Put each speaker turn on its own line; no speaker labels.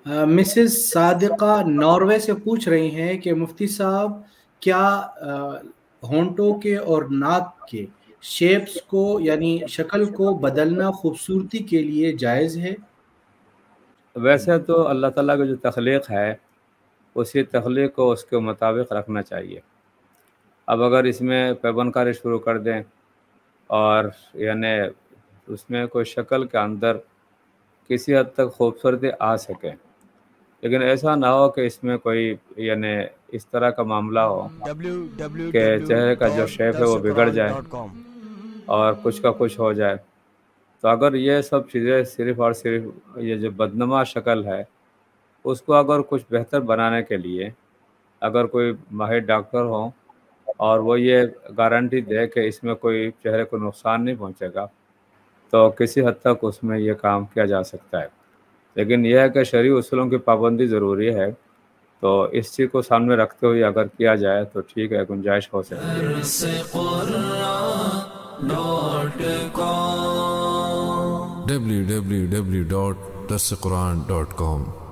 Mrs صادقہ Norway سے پوچھ رہی ہیں کہ مفتی صاحب کیا ہونٹوں کے اور ناک کے شیپس کو یعنی شکل کو بدلنا خوبصورتی کے لیے جائز ہے؟
ویسے تو اللہ تعالیٰ کی جو تخلیق ہے اسی تخلیق کو اس کے مطابق رکھنا چاہیے. اب اگر اس میں پیبند کاری شروع کر دیں اور یعنی اس میں کوئی شکل کے اندر کسی حد تک خوبصورتی آ سکے، لیکن ایسا نہ ہو کہ اس میں کوئی یعنی اس طرح کا معاملہ ہو کہ چہرے کا جو شیپ ہے وہ بگڑ جائے اور کچھ کا کچھ ہو جائے. تو اگر یہ سب چیزیں صرف اور صرف یہ جو بدنما شکل ہے اس کو اگر کچھ بہتر بنانے کے لیے اگر کوئی ماہر ڈاکٹر ہوں اور وہ یہ گارنٹی دے کہ اس میں کوئی چہرے کو نقصان نہیں پہنچے گا تو کسی حد تک اس میں یہ کام کیا جا سکتا ہے. لیکن یہ ہے کہ شرعی اصولوں کی پابندی ضروری ہے، تو اس چیز کو سامنے رکھتے ہوئے اگر کیا جائے تو ٹھیک ہے، گنجائش ہو سکتی ہے.
www.darsequran.com